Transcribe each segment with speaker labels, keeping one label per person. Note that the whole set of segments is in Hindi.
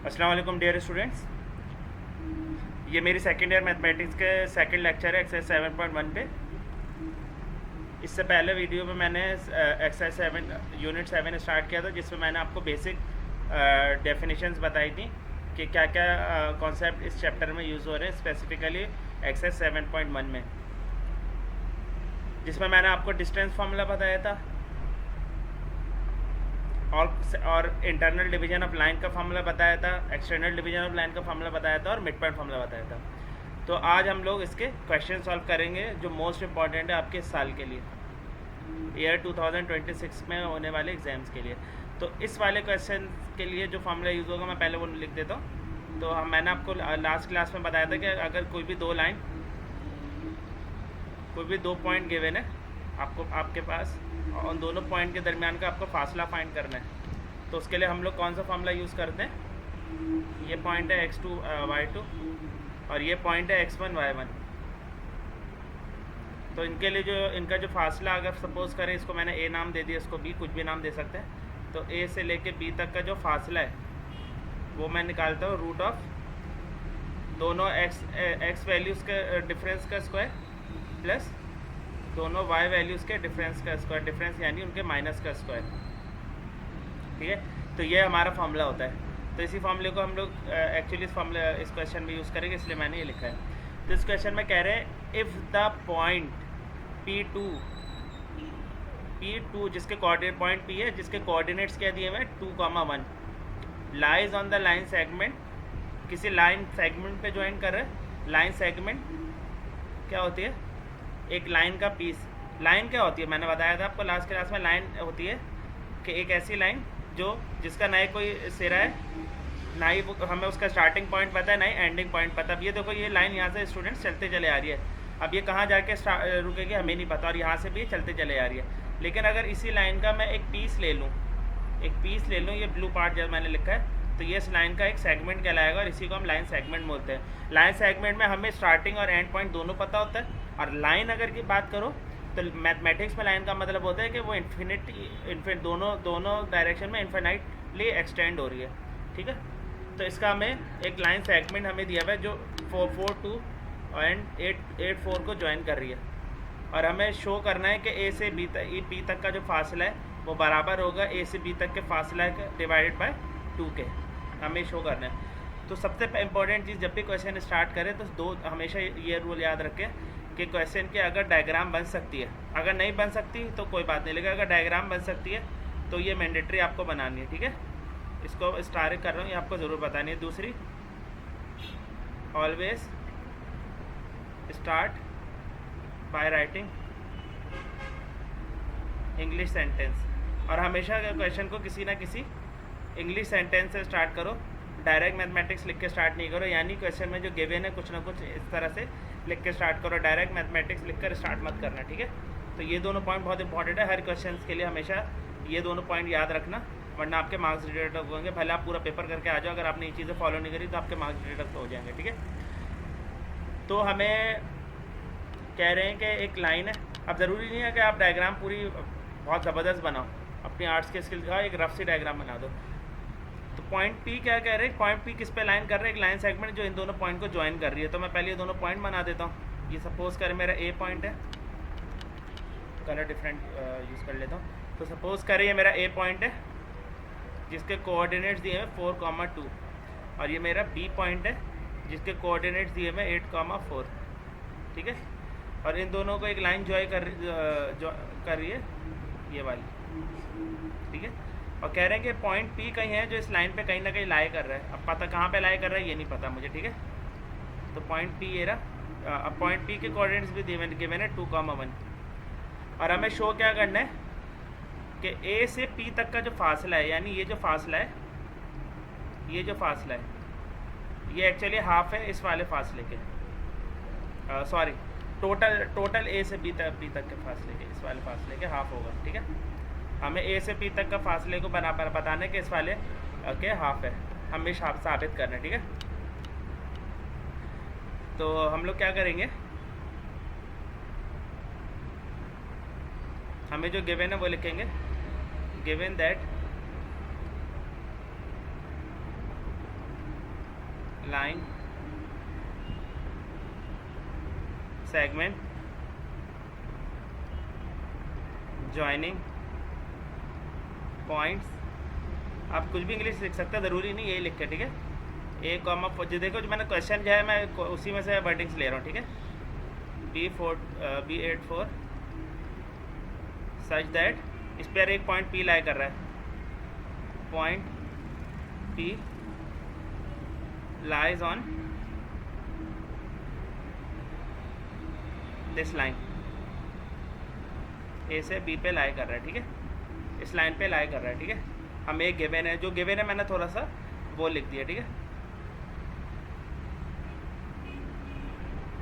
Speaker 1: अस्सलाम वालेकुम डियर स्टूडेंट्स, ये मेरी सेकेंड ईयर मैथमेटिक्स के सेकंड लेक्चर है एक्सरसाइज 7.1 पे। इससे पहले वीडियो में मैंने एक्सरसाइज 7 यूनिट 7 स्टार्ट किया था, जिसमें मैंने आपको बेसिक डेफिनेशंस बताई थी कि क्या क्या कॉन्सेप्ट इस चैप्टर में यूज़ हो रहे हैं, स्पेसिफिकली एक्सरसाइज 7.1 में, जिसमें मैंने आपको डिस्टेंस फार्मूला बताया था और इंटरनल डिवीजन ऑफ लाइन का फार्मूला बताया था, एक्सटर्नल डिवीजन ऑफ लाइन का फार्मूला बताया था और मिड पॉइंट फार्मूला बताया था। तो आज हम लोग इसके क्वेश्चन सॉल्व करेंगे जो मोस्ट इम्पॉर्टेंट है आपके इस साल के लिए, ईयर 2026 में होने वाले एग्जाम्स के लिए। तो इस वाले क्वेश्चन के लिए जो फार्मूला यूज़ होगा मैं पहले वो लिख देता हूँ। तो मैंने आपको लास्ट क्लास में बताया था कि अगर कोई भी दो पॉइंट गिवन है आपके पास, और उन दोनों पॉइंट के दरमियान का आपको फासला फाइंड करना है, तो उसके लिए हम लोग कौन सा फार्मूला यूज़ करते हैं। ये पॉइंट है x2 y2 और ये पॉइंट है x1 y1। तो इनके लिए इनका जो फासला, अगर सपोज करें इसको मैंने a नाम दे दिया, इसको b, कुछ भी नाम दे सकते हैं। तो a से लेके b तक का जो फासला है वो मैं निकालता हूँ रूट ऑफ दोनों x वैल्यूज़ के डिफरेंस का स्क्वायर प्लस दोनों y वैल्यूज़ के डिफरेंस का स्क्वायर, डिफरेंस यानी उनके माइनस का स्क्वायर। ठीक है, तो ये हमारा फार्मूला होता है। तो इसी फार्मूले को हम लोग एक्चुअली इस क्वेश्चन में यूज़ करेंगे, इसलिए मैंने ये लिखा है। तो इस क्वेश्चन में कह रहे हैं इफ़ द पॉइंट P2 जिसके कोऑर्डिनेट पॉइंट P है, जिसके कोऑर्डिनेट्स क्या दिए हुए हैं 2, 1 lies on the line segment, किसी लाइन सेगमेंट पे ज्वाइन कर रहे हैं। लाइन सेगमेंट क्या होती है? एक लाइन का पीस। लाइन क्या होती है? मैंने बताया था आपको लास्ट क्लास में, लाइन होती है कि एक ऐसी लाइन जिसका ना ही कोई सिरा है, ना ही हमें उसका स्टार्टिंग पॉइंट पता है, ना ही एंडिंग पॉइंट पता। अब ये देखो, ये लाइन यहाँ से स्टूडेंट्स चलते चले आ रही है। अब ये कहाँ जाके रुकेगी हमें नहीं पता, और यहाँ से भी चलते चले आ रही है। लेकिन अगर इसी लाइन का मैं एक पीस ले लूँ, ये ब्लू पार्ट जब मैंने लिखा है, तो ये इस लाइन का एक सेगमेंट कहलाएगा और इसी को हम लाइन सेगमेंट बोलते हैं। लाइन सेगमेंट में हमें स्टार्टिंग और एंड पॉइंट दोनों पता होता है। और लाइन अगर की बात करो तो मैथमेटिक्स में लाइन का मतलब होता है कि वो इन्फिनिट दोनों डायरेक्शन में इन्फिनाइटली एक्सटेंड हो रही है। ठीक है, तो इसका हमें एक लाइन सेगमेंट हमें दिया हुआ है जो 442 एंड 884 को ज्वाइन कर रही है, और हमें शो करना है कि ए से बी तक का जो फासला है वो बराबर होगा ए से बी तक के फासला डिवाइडेड बाय 2 के, हमें शो करना है। तो सबसे इम्पोर्टेंट चीज़, जब भी क्वेश्चन स्टार्ट करें तो हमेशा ये रूल याद रखें कि क्वेश्चन के अगर डायग्राम बन सकती है, अगर नहीं बन सकती तो कोई बात नहीं, लेकिन अगर डायग्राम बन सकती है तो ये मैंडेटरी आपको बनानी है। ठीक है, इसको स्टार कर रहा हूँ, ये आपको ज़रूर बतानी है। दूसरी, always start by writing English sentence, और हमेशा क्वेश्चन को किसी ना किसी इंग्लिश सेंटेंस से स्टार्ट करो। डायरेक्ट मैथमेटिक्स लिख के स्टार्ट नहीं करो, यानी क्वेश्चन में जो गिवन है कुछ ना कुछ इस तरह से लिख के स्टार्ट करो। डायरेक्ट मैथमेटिक्स लिख कर स्टार्ट मत करना। ठीक है, तो ये दोनों पॉइंट बहुत इंपॉर्टेंट है हर क्वेश्चन के लिए, हमेशा ये दोनों पॉइंट याद रखना, वरना आपके मार्क्स डिडक्ट होंगे। भले आप पूरा पेपर करके आ जाओ, अगर आपने ये चीज़ें फॉलो नहीं करी तो आपके मार्क्स डिडक्ट हो जाएंगे। ठीक है, तो हमें कह रहे हैं कि एक लाइन है। अब ज़रूरी नहीं है कि आप डायग्राम पूरी बहुत ज़बरदस्त बनाओ, अपनी आर्ट्स के स्किल्स का एक रफ सी डायग्राम बना दो। तो पॉइंट पी क्या कह रहे हैं? पॉइंट पी किस पे लाइन कर रहे हैं? एक लाइन सेगमेंट जो इन दोनों पॉइंट को ज्वाइन कर रही है। तो मैं पहले ये दोनों पॉइंट बना देता हूँ। ये सपोज करें मेरा ए पॉइंट है, कलर डिफरेंट यूज़ कर लेता हूँ। तो सपोज करें ये मेरा ए पॉइंट है जिसके कोऑर्डिनेट्स दिए हैं 4, 2, और ये मेरा बी पॉइंट है जिसके कोऑर्डिनेट्स दिए हैं 8, 4। ठीक है, और इन दोनों को एक लाइन ज्वाइन कर रही है ये वाली। ठीक है, और कह रहे हैं कि पॉइंट पी कहीं है जो इस लाइन पे कहीं ना कहीं लाई कर रहा है। अब पता कहाँ पे लाई कर रहा है ये नहीं पता मुझे। ठीक है, तो पॉइंट पी ये रहा। अब पॉइंट पी के कोऑर्डिनेट्स भी दिए मैंने 2, 1, और हमें शो क्या करना है कि ए से पी तक का जो फासला है, यानी ये जो फासला है ये एक्चुअली हाफ है इस वाले फासले के, सॉरी टोटल ए से बी तक के फासले के, इस वाले फासले के हाफ होगा। ठीक है, हमें ए से पी तक का फासले को बताने के इस वाले के हाफ है, हमें साबित करना है। ठीक है, तो हम लोग क्या करेंगे, हमें जो गिवन है वो लिखेंगे, given that line segment joining points, आप कुछ भी इंग्लिश लिख सकते हैं, ज़रूरी नहीं यही लिख के, ठीक है। ए कॉमा जो देखो जो मैंने क्वेश्चन जो है मैं उसी में से वर्डिंग्स ले रहा हूँ, ठीक है। B84 सच दैट, इस पर एक पॉइंट P लाई कर रहा है, point P lies on this line, A से बी पे लाई कर रहा है, ठीक है, इस लाइन पे लाई कर रहा है, ठीक है। हम एक गिवन है, जो गिवन है मैंने थोड़ा सा वो लिख दिया, ठीक है।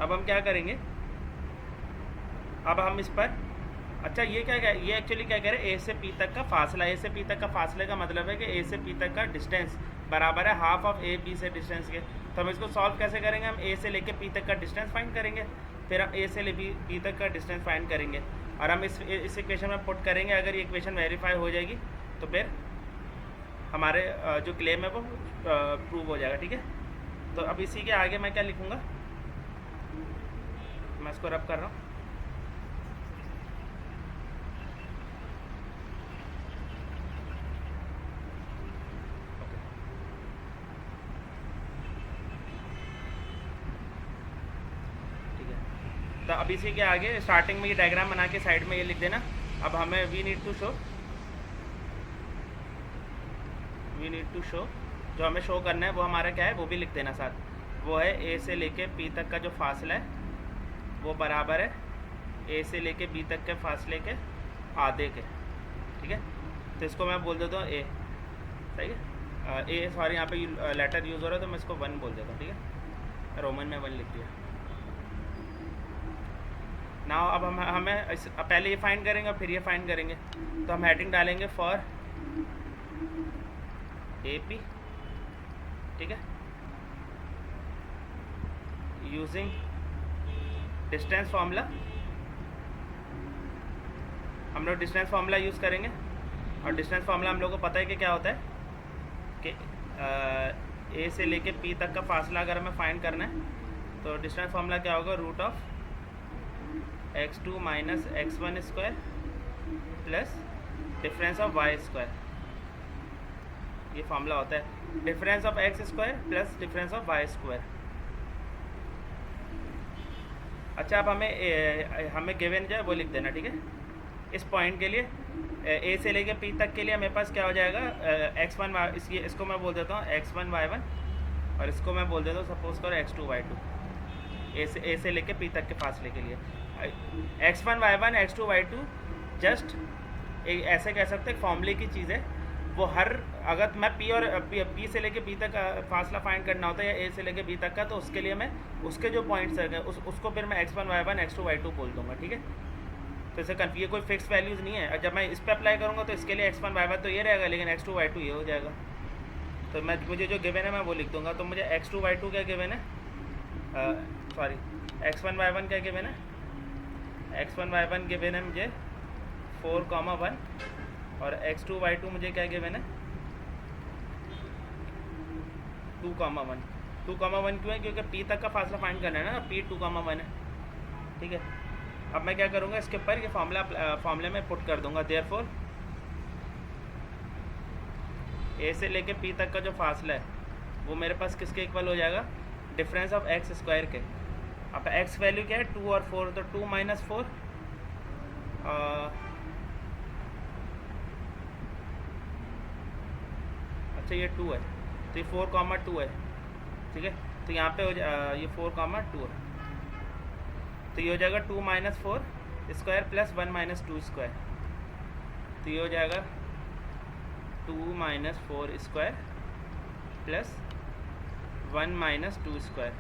Speaker 1: अब हम क्या करेंगे, अब हम इस पर, अच्छा ये क्या है, ये एक्चुअली क्या कह रहे हैं, ए से पी तक का फासला, ए से पी तक का फासले का मतलब है कि ए से पी तक का डिस्टेंस बराबर है हाफ ऑफ ए बी से डिस्टेंस के। तो हम इसको सॉल्व कैसे करेंगे, हम ए से लेके पी तक का डिस्टेंस फाइंड करेंगे, फिर हम ए से ले पी तक का डिस्टेंस फाइंड करेंगे, और हम इस इक्वेशन में पुट करेंगे। अगर ये इक्वेशन वेरीफाई हो जाएगी तो फिर हमारे जो क्लेम है वो प्रूव हो जाएगा, ठीक है। तो अब इसी के आगे मैं क्या लिखूँगा, मैं इसको रब कर रहा हूँ, तो अब इसी के आगे स्टार्टिंग में ये डायग्राम बना के साइड में ये लिख देना। अब हमें वी नीड टू शो जो हमें शो करना है वो हमारा क्या है वो भी लिख देना साथ, वो है ए से लेके पी तक का जो फासला है वो बराबर है ए से लेके बी तक के फासले के आधे के, ठीक है। तो इसको मैं बोल देता हूँ ए, सही है। ए सॉरी यहाँ पे लेटर यूज़ हो रहा है तो मैं इसको 1 बोल देता हूँ, ठीक है, रोमन में 1 लिख दिया। ना अब हमें पहले ये फाइंड करेंगे और फिर ये फाइंड करेंगे, तो हम हेडिंग डालेंगे फॉर ए पी, ठीक है, यूजिंग डिस्टेंस फार्मूला। हम लोग डिस्टेंस फार्मूला यूज़ करेंगे, और डिस्टेंस फार्मूला हम लोग को पता है कि क्या होता है कि ए से लेके पी तक का फासला अगर हमें फाइंड करना है तो डिस्टेंस फार्मूला क्या होगा, root of x2 minus x1 square plus difference of y square, ये फार्मूला होता है, difference of x square plus difference of y square. अच्छा अब हमें गिवन जो है वो लिख देना, ठीक है। इस पॉइंट के लिए ए से लेके पी तक के लिए मेरे पास क्या हो जाएगा, x1 इसको मैं बोल देता हूँ x1 y1, और इसको मैं बोल देता हूँ सपोज करो x2 y2, ए से लेके पी तक के फासले के लिए। x1 y1 x2 y2 just एक ऐसे कह सकते हैं फॉर्मूले की चीज़ है, वो हर अगर मैं पी से लेके बी तक फासला फाइंड करना होता है या ए से लेके बी तक का, तो उसके लिए मैं उसके जो पॉइंट्स है उसको फिर मैं x1 y1 x2 y2 बोल दूंगा, ठीक है। तो इसे ये कोई फिक्स वैल्यूज़ नहीं है, और जब मैं इस पर अप्लाई करूँगा तो इसके लिए x1 y1 तो ये रहेगा, लेकिन x2 y2 ये हो जाएगा। तो मुझे जो गिवन है मैं वो लिख दूंगा। तो मुझे x2 y2 क्या गिवन है, सॉरी x1 y1 क्या गिवन है, x1 y1 गिवन है मुझे 4,1, और x2 y2 मुझे क्या गिवन है 2,1। 2,1 क्यों है, क्योंकि p तक का फासला फाइंड करना है ना, p 2,1 है, ठीक है। अब मैं क्या करूँगा, इसके ऊपर ये फार्मूले में पुट कर दूंगा, देयरफॉर ए से लेके p तक का जो फासला है वो मेरे पास किसके इक्वल हो जाएगा, डिफरेंस ऑफ x स्क्वायर के। अब x वैल्यू क्या है 2 और 4, तो 2 माइनस 4 अच्छा ये 2 है, तो ये 4,2 है, ठीक है। तो यहाँ पे ये 4,2 है, तो ये हो जाएगा 2 minus 4 square plus 1 minus 2 square, तो ये हो जाएगा 2 minus 4 square plus 1 minus 2 square.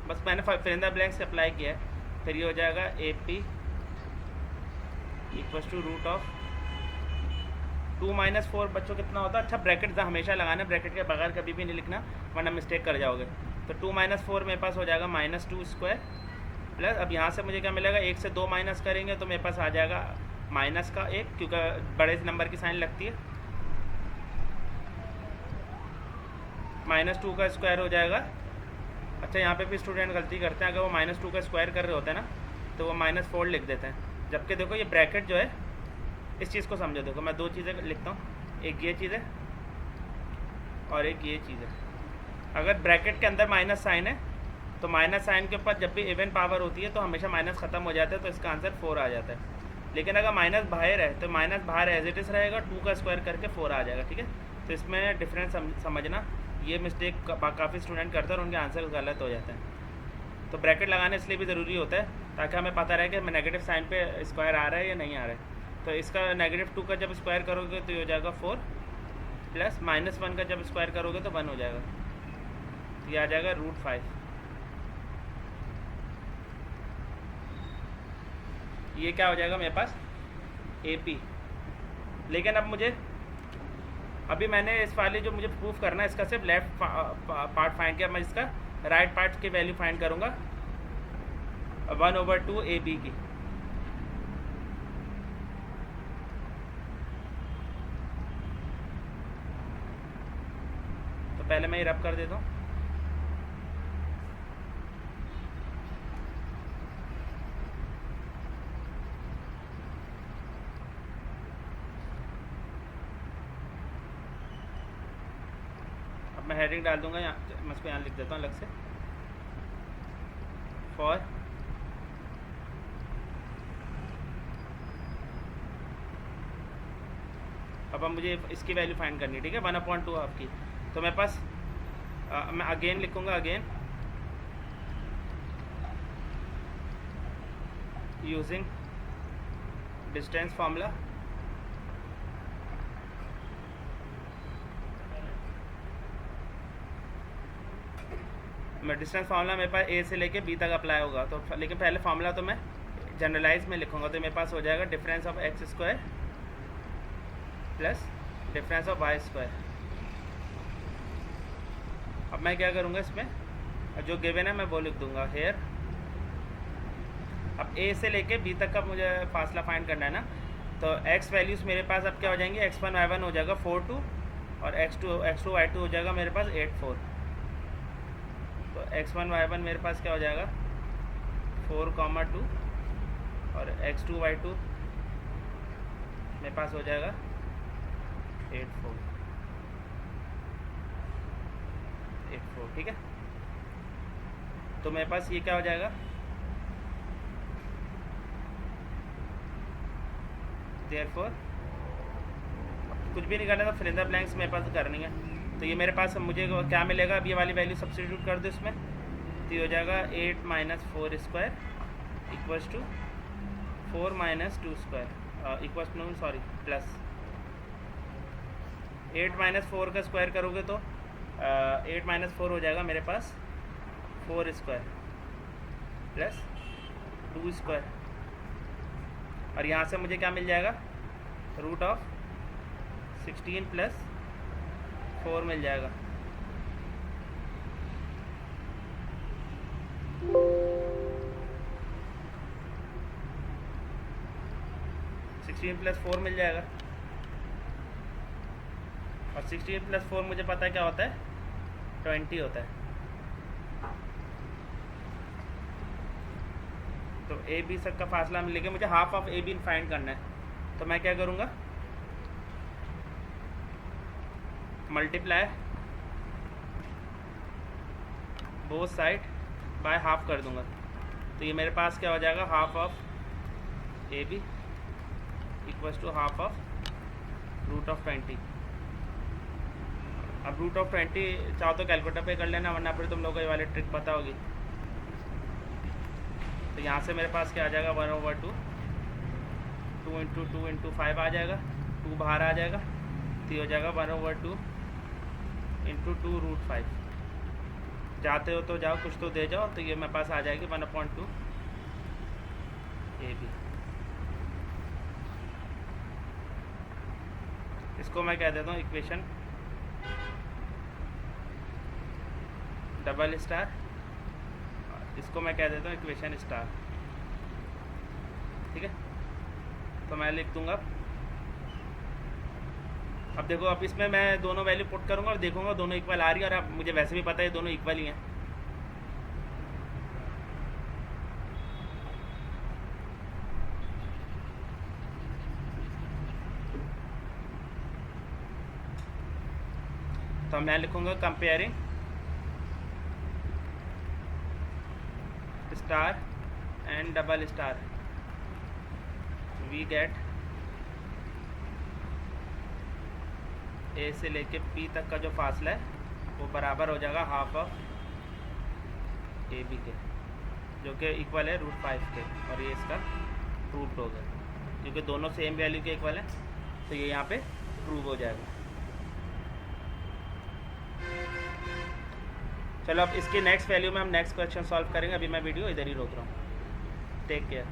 Speaker 1: बस मैंने fill in the blanks apply किया है। फिर ये हो जाएगा A P equals to root of 2 minus 4 बच्चों कितना होता है, अच्छा ब्रैकेट हमेशा लगाना, ब्रैकेट के बगैर कभी भी नहीं लिखना वरना मिस्टेक कर जाओगे। तो 2 माइनस 4 मेरे पास हो जाएगा माइनस 2 स्क्वायर प्लस, अब यहाँ से मुझे क्या मिलेगा, 1 से 2 माइनस करेंगे तो मेरे पास आ जाएगा माइनस का 1, क्योंकि बड़े नंबर की साइन लगती है। -2 का स्क्वायर हो जाएगा। अच्छा, यहाँ पे भी स्टूडेंट गलती करते हैं, अगर वो -2 का स्क्वायर कर रहे होते हैं ना तो वो -4 लिख देते हैं, जबकि देखो ये ब्रैकेट जो है, इस चीज़ को समझो। देखो मैं दो चीज़ें लिखता हूँ, एक ये चीज़ है और एक ये चीज़ है। अगर ब्रैकेट के अंदर माइनस साइन है तो माइनस साइन के ऊपर जब भी इवन पावर होती है तो हमेशा माइनस ख़त्म हो जाता है, तो इसका आंसर 4 आ जाता है। लेकिन अगर माइनस बाहर है तो माइनस बाहर एज इट इज़ रहेगा, 2 का स्क्वायर करके 4 आ जाएगा। ठीक है, तो इसमें डिफरेंस समझना, ये मिस्टेक काफ़ी स्टूडेंट करते हैं और उनके आंसर गलत हो जाते हैं। तो ब्रैकेट लगाना इसलिए भी ज़रूरी होता है ताकि हमें पता रहे कि नेगेटिव साइन पे स्क्वायर आ रहा है या नहीं आ रहा है। तो इसका -2 का जब स्क्वायर करोगे तो ये हो जाएगा 4, प्लस -1 का जब स्क्वायर करोगे तो 1 हो जाएगा, तो ये आ जाएगा √5। ये क्या हो जाएगा मेरे पास AP। लेकिन अब मुझे अभी मैंने इस वाले जो मुझे प्रूफ करना है इसका सिर्फ लेफ्ट पार्ट फाइंड किया, मैं इसका राइट पार्ट की वैल्यू फाइंड करूँगा 1/2 AB की। तो पहले मैं ये रब कर देता हूँ। मैं हेडिंग डाल दूंगा यहाँ, मैं इसको यहाँ लिख देता हूँ अलग से, फॉर अब मुझे इसकी वैल्यू फाइंड करनी है। ठीक है, 1/2 आपकी। तो मेरे पास मैं अगेन लिखूँगा, अगेन यूजिंग डिस्टेंस फार्मूला, मैं डिस्टेंस फार्मूला मेरे पास A से लेके B तक अप्लाई होगा। तो लेकिन पहले फार्मूला तो मैं जनरलाइज में लिखूँगा, तो मेरे पास हो जाएगा difference of x² plus difference of y²। अब मैं क्या करूँगा, इसमें जो गिवन है मैं वो लिख दूँगा हेयर। अब A से लेके B तक का मुझे फासला फाइंड करना है ना, तो x वैल्यूज़ मेरे पास अब क्या हो जाएंगी, x1 y1 हो जाएगा 4 2 और x2 y2 हो जाएगा मेरे पास 8 4। तो x1 y1 मेरे पास क्या हो जाएगा 4,2 और x2 y2 मेरे पास हो जाएगा 8 4। ठीक है, तो मेरे पास ये क्या हो जाएगा, देयरफॉर कुछ भी नहीं करना, तो फिल इन द ब्लैंक्स मेरे पास करनी है। तो ये मेरे पास मुझे क्या मिलेगा, अब ये वाली वैल्यू सब्स्टिट्यूट कर दो इसमें, तो ये हो जाएगा 8 - 4² equals to 4 - 2² equals to plus 8 - 4 का स्क्वायर करोगे तो 8 - 4 हो जाएगा मेरे पास 4² प्लस 2²। और यहाँ से मुझे क्या मिल जाएगा, √16 प्लस 4 मिल जाएगा। +4 मिल जाएगा, और 16 + 4 मुझे पता है क्या होता है, 20 होता है। तो ए बी तक का फासला मिलेगा, मुझे half of A B find करना है। तो मैं क्या करूँगा, multiply both side by half कर दूंगा। तो ये मेरे पास क्या हो जाएगा, half of A B equals to half of √20। अब √20 चाहो तो कैलकुलेटर पे कर लेना, वरना फिर तुम लोगों को ये वाली ट्रिक पता होगी। तो यहाँ से मेरे पास क्या आ जाएगा, 1/2 2 × 2 × 5 आ जाएगा, 2 बाहर आ जाएगा, तो ये हो जाएगा 1/2 × 2 √5। जाते हो तो जाओ, कुछ तो दे जाओ, तो ये मेरे पास आ जाएगी 1/2 AB। इसको मैं कह देता हूँ इक्वेशन डबल स्टार, इसको मैं कह देता हूँ इक्वेशन स्टार। ठीक है, तो मैं लिख दूंगा अब देखो, अब इसमें मैं दोनों वैल्यू पुट करूँगा और देखूंगा दोनों इक्वल आ रही है, और अब मुझे वैसे भी पता है दोनों इक्वल ही हैं। तो मैं लिखूंगा comparing star and double star, we get A से लेके पी तक का जो फासला है वो बराबर हो जाएगा हाफ ऑफ ए बी के, जो कि इक्वल है √5 के, और ये इसका रूट हो गया, क्योंकि दोनों सेम वैल्यू के इक्वल है तो ये यहाँ पे प्रूव हो जाएगा। चलो अब इसकी नेक्स्ट वैल्यू में हम नेक्स्ट क्वेश्चन सॉल्व करेंगे। अभी मैं वीडियो इधर ही रोक रहा हूँ। Take care.